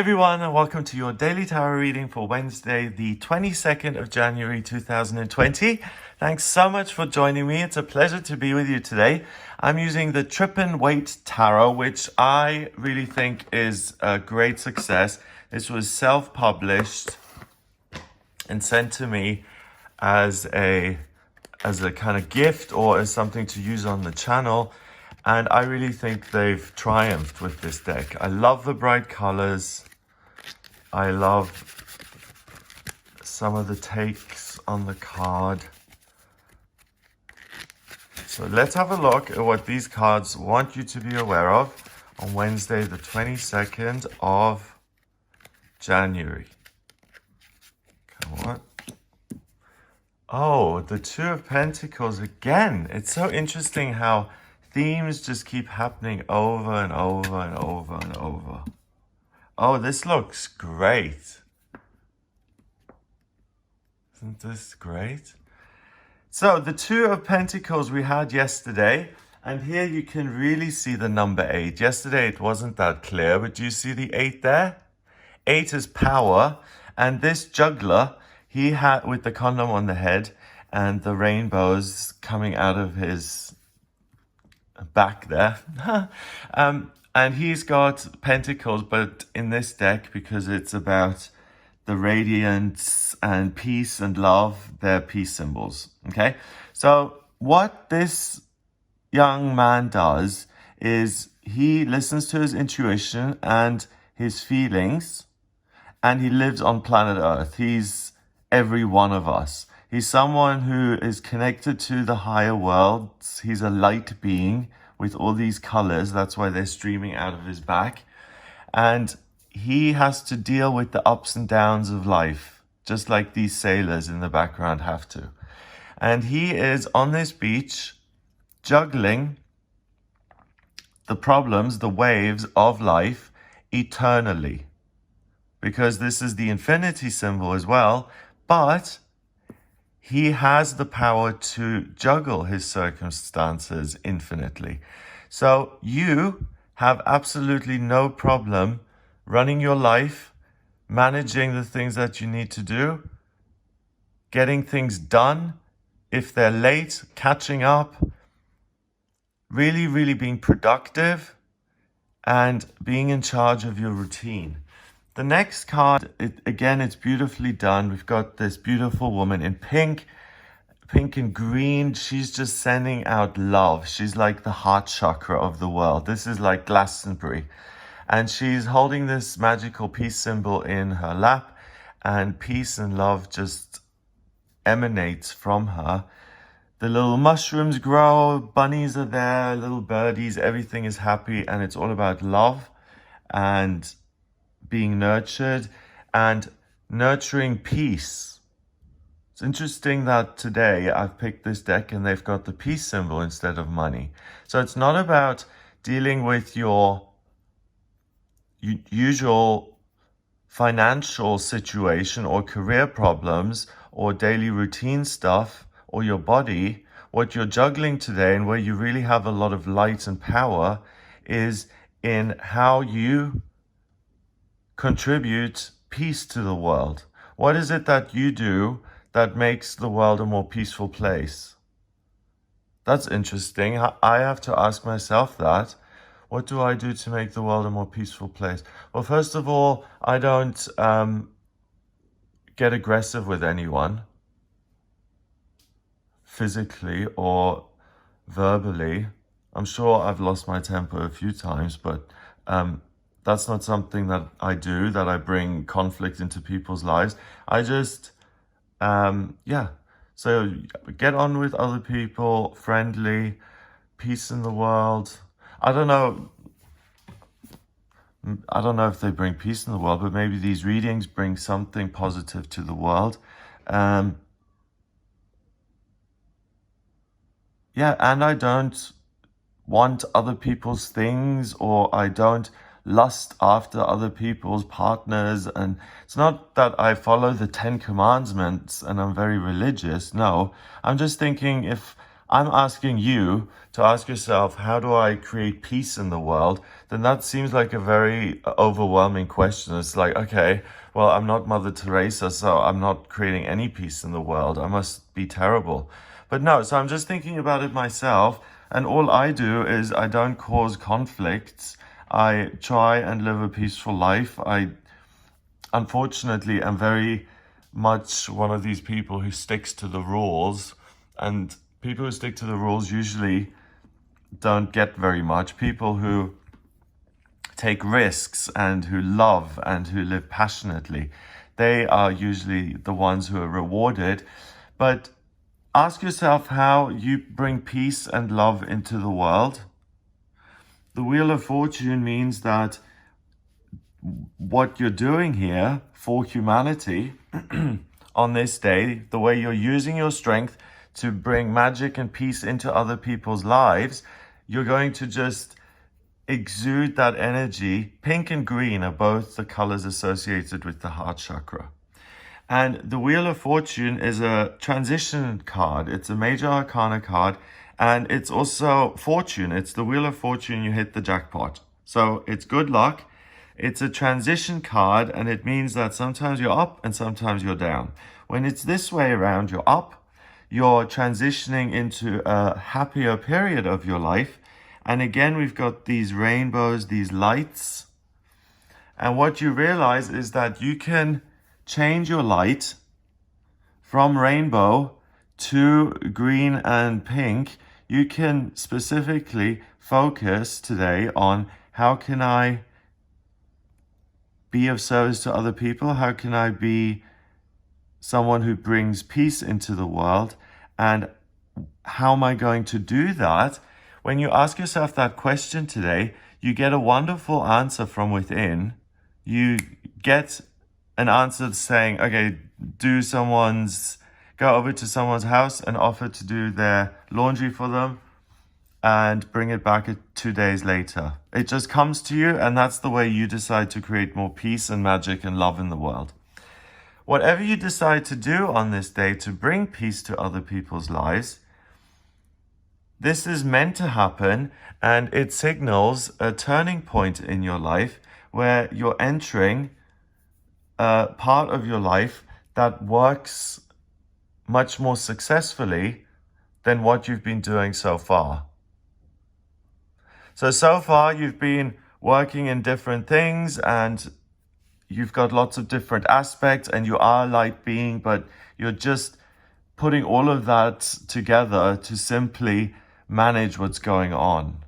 everyone, and welcome to your daily tarot reading for Wednesday, the 22nd of January 2020. Thanks so much for joining me. It's a pleasure to be with you today. I'm using the Trip and Wait Tarot, which I really think is a great success. This was self-published and sent to me as a kind of gift or as something to use on the channel. And I really think they've triumphed with this deck. I love the bright colors. I love some of the takes on the card. So let's have a look at what these cards want you to be aware of on Wednesday, the 22nd of January. Come on. Oh, the Two of Pentacles again. It's so interesting how themes just keep happening over and over and over and over. Oh, this looks great. Isn't this great? So the Two of Pentacles we had yesterday, and here you can really see the number 8. Yesterday it wasn't that clear, but do you see the 8 there? 8 is power, and this juggler, he had with the condom on the head and the rainbows coming out of his back there. And he's got pentacles, but in this deck, because it's about the radiance and peace and love, they're peace symbols. Okay, so what this young man does is he listens to his intuition and his feelings, and he lives on planet Earth. He's every one of us. He's someone who is connected to the higher worlds. He's a light being with all these colors. That's why they're streaming out of his back. And he has to deal with the ups and downs of life, just like these sailors in the background have to. And he is on this beach juggling the problems, the waves of life eternally. Because this is the infinity symbol as well. But he has the power to juggle his circumstances infinitely. So you have absolutely no problem running your life, managing the things that you need to do, getting things done. If they're late, catching up, really, really being productive and being in charge of your routine. The next card, again, it's beautifully done. We've got this beautiful woman in pink and green. She's just sending out love. She's like the heart chakra of the world. This is like Glastonbury. And she's holding this magical peace symbol in her lap. And peace and love just emanates from her. The little mushrooms grow, bunnies are there, little birdies, everything is happy. And it's all about love and being nurtured and nurturing peace. It's interesting that today I've picked this deck and they've got the peace symbol instead of money. So it's not about dealing with your usual financial situation or career problems or daily routine stuff or your body. What you're juggling today and where you really have a lot of light and power is in how you contribute peace to the world. What is it that you do that makes the world a more peaceful place? That's interesting. I have to ask myself that. What do I do to make the world a more peaceful place? Well, first of all, I don't get aggressive with anyone, physically or verbally. I'm sure I've lost my temper a few times, but that's not something that I do, that I bring conflict into people's lives. I just, so get on with other people, friendly, peace in the world. I don't know if they bring peace in the world, but maybe these readings bring something positive to the world. And I don't want other people's things, or I don't lust after other people's partners. And it's not that I follow the 10 commandments and I'm very religious. No, I'm just thinking if I'm asking you to ask yourself, how do I create peace in the world? Then that seems like a very overwhelming question. It's like, okay, well, I'm not Mother Teresa, so I'm not creating any peace in the world. I must be terrible. But no, so I'm just thinking about it myself, and all I do is I don't cause conflicts. I try and live a peaceful life. I, unfortunately, am very much one of these people who sticks to the rules, and people who stick to the rules usually don't get very much. People who take risks and who love and who live passionately, they are usually the ones who are rewarded. But ask yourself how you bring peace and love into the world. The Wheel of Fortune means that what you're doing here for humanity on this day, the way you're using your strength to bring magic and peace into other people's lives, you're going to just exude that energy. Pink and green are both the colors associated with the heart chakra. And the Wheel of Fortune is a transition card. It's a major arcana card, and it's also fortune. It's the Wheel of Fortune, you hit the jackpot. So it's good luck. It's a transition card, and it means that sometimes you're up and sometimes you're down. When it's this way around, you're up, you're transitioning into a happier period of your life. And again, we've got these rainbows, these lights. And what you realize is that you can change your light from rainbow to green and pink. You can specifically focus today on, how can I be of service to other people? How can I be someone who brings peace into the world? And how am I going to do that? When you ask yourself that question today, you get a wonderful answer from within. You get an answer saying, okay, go over to someone's house and offer to do their laundry for them and bring it back 2 days later. It just comes to you, and that's the way you decide to create more peace and magic and love in the world. Whatever you decide to do on this day to bring peace to other people's lives, this is meant to happen, and it signals a turning point in your life where you're entering a part of your life that works much more successfully than what you've been doing so far. So far you've been working in different things, and you've got lots of different aspects, and you are a light being, but you're just putting all of that together to simply manage what's going on,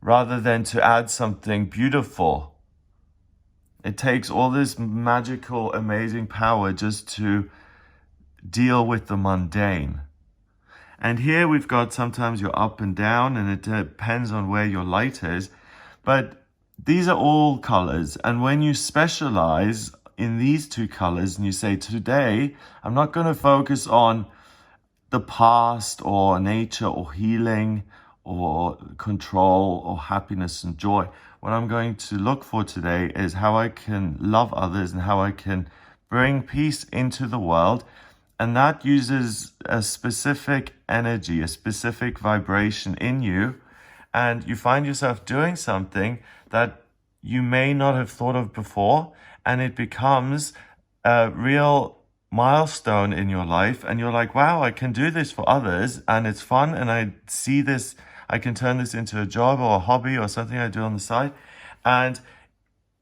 rather than to add something beautiful. It takes all this magical, amazing power just to deal with the mundane. And here we've got, sometimes you're up and down, and it depends on where your light is. But these are all colors. And when you specialize in these two colors and you say, today, I'm not going to focus on the past or nature or healing or control or happiness and joy. What I'm going to look for today is how I can love others and how I can bring peace into the world. And that uses a specific energy, a specific vibration in you. And you find yourself doing something that you may not have thought of before. And it becomes a real milestone in your life. And you're like, wow, I can do this for others. And it's fun. And I see this, I can turn this into a job or a hobby or something I do on the side. And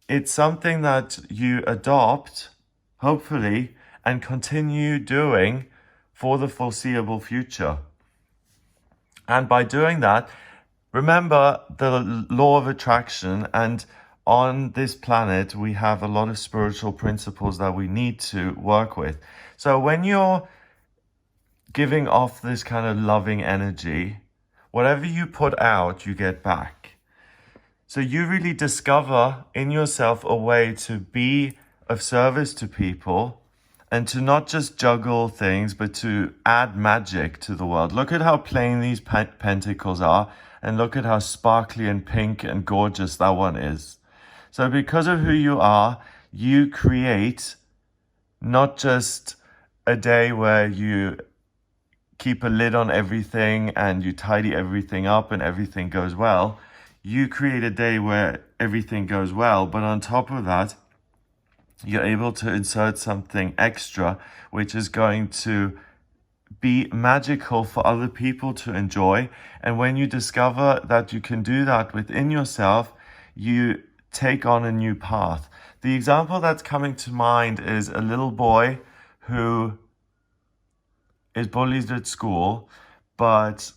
it's something that you adopt, hopefully, and continue doing for the foreseeable future. And by doing that, remember the law of attraction, and on this planet, we have a lot of spiritual principles that we need to work with. So when you're giving off this kind of loving energy, whatever you put out, you get back. So you really discover in yourself a way to be of service to people, and to not just juggle things, but to add magic to the world. Look at how plain these pentacles are, and look at how sparkly and pink and gorgeous that one is. So because of who you are, you create not just a day where you keep a lid on everything and you tidy everything up and everything goes well. You create a day where everything goes well, but on top of that, you're able to insert something extra, which is going to be magical for other people to enjoy. And when you discover that you can do that within yourself, you take on a new path. The example that's coming to mind is a little boy who is bullied at school, but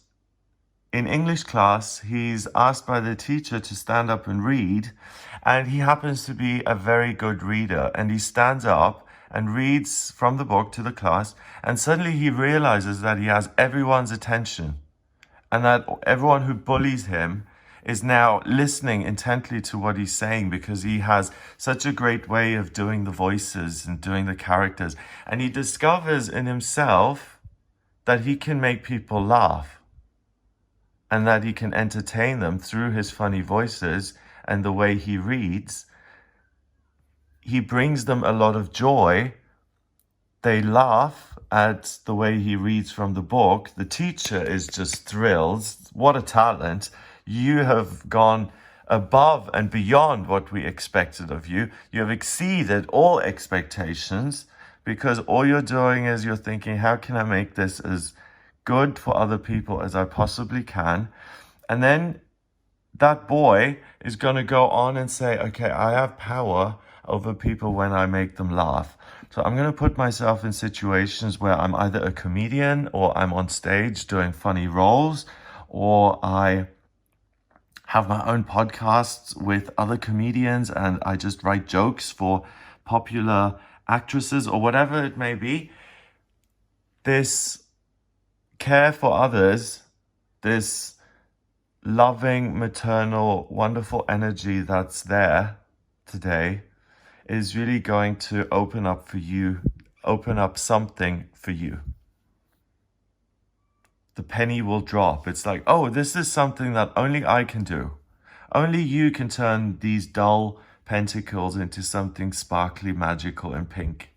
in English class, he's asked by the teacher to stand up and read, and he happens to be a very good reader, and he stands up and reads from the book to the class, and suddenly he realizes that he has everyone's attention, and that everyone who bullies him is now listening intently to what he's saying because he has such a great way of doing the voices and doing the characters. And he discovers in himself that he can make people laugh and that he can entertain them through his funny voices and the way he reads. He brings them a lot of joy. They laugh at the way he reads from the book. The teacher is just thrilled. What a talent. You have gone above and beyond what we expected of you. You have exceeded all expectations because all you're doing is you're thinking, how can I make this as good for other people as I possibly can? And then that boy is going to go on and say, okay, I have power over people when I make them laugh. So I'm going to put myself in situations where I'm either a comedian or I'm on stage doing funny roles, or I have my own podcasts with other comedians and I just write jokes for popular actresses or whatever it may be. This care for others, this loving, maternal, wonderful energy that's there today is really going to open up for you, open up something for you. The penny will drop. It's like, oh, this is something that only I can do. Only you can turn these dull pentacles into something sparkly, magical, and pink.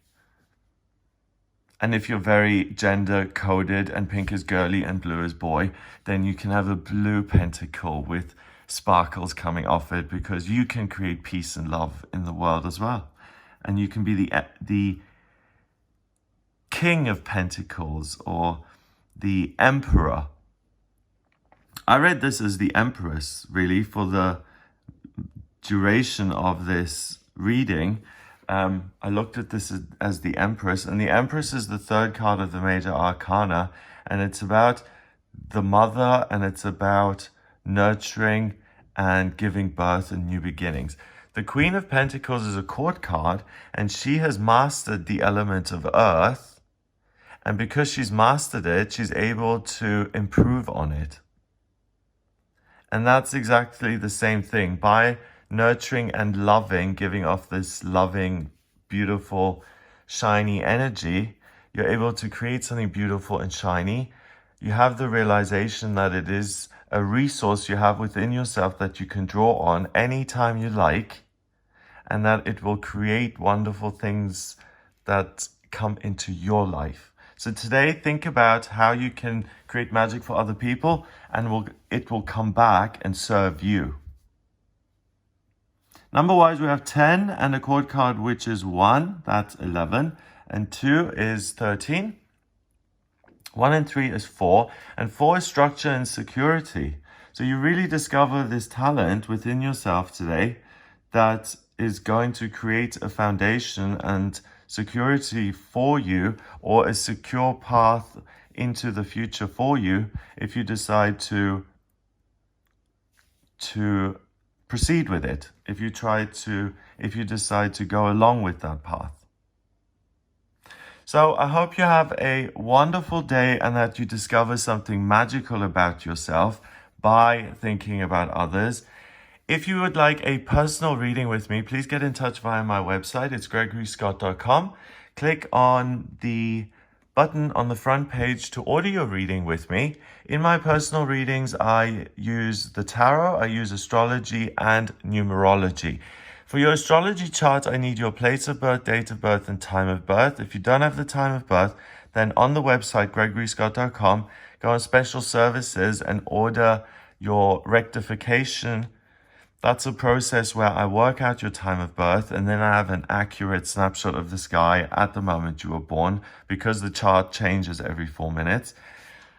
And if you're very gender coded and pink is girly and blue is boy, then you can have a blue pentacle with sparkles coming off it, because you can create peace and love in the world as well. And you can be the king of pentacles or the emperor. I read this as the empress, really, for the duration of this reading. I looked at this as the Empress, and the Empress is the third card of the major arcana, and it's about the mother, and it's about nurturing and giving birth and new beginnings. The Queen of Pentacles is a court card, and she has mastered the element of earth, and because she's mastered it, she's able to improve on it. And that's exactly the same thing. By nurturing and loving, giving off this loving, beautiful, shiny energy, you're able to create something beautiful and shiny. You have the realization that it is a resource you have within yourself that you can draw on anytime you like, and that it will create wonderful things that come into your life. So today, think about how you can create magic for other people, and it will come back and serve you. Number-wise, we have 10 and a court card, which is 1, that's 11, and 2 is 13. 1 and 3 is 4, and 4 is structure and security. So you really discover this talent within yourself today that is going to create a foundation and security for you, or a secure path into the future for you if you decide to proceed with it, if you decide to go along with that path. So I hope you have a wonderful day and that you discover something magical about yourself by thinking about others. If you would like a personal reading with me, please get in touch via my website. It's gregoryscott.com. Click on the button on the front page to order your reading with me. In my personal readings, I use the tarot, I use astrology and numerology. For your astrology chart, I need your place of birth, date of birth, and time of birth. If you don't have the time of birth, then on the website, gregoryscott.com, go on special services and order your rectification. That's a process where I work out your time of birth and then I have an accurate snapshot of the sky at the moment you were born, because the chart changes every 4 minutes.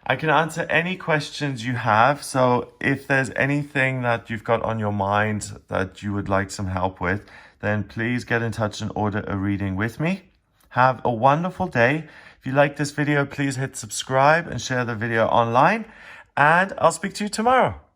I can answer any questions you have. So if there's anything that you've got on your mind that you would like some help with, then please get in touch and order a reading with me. Have a wonderful day. If you like this video, please hit subscribe and share the video online. And I'll speak to you tomorrow.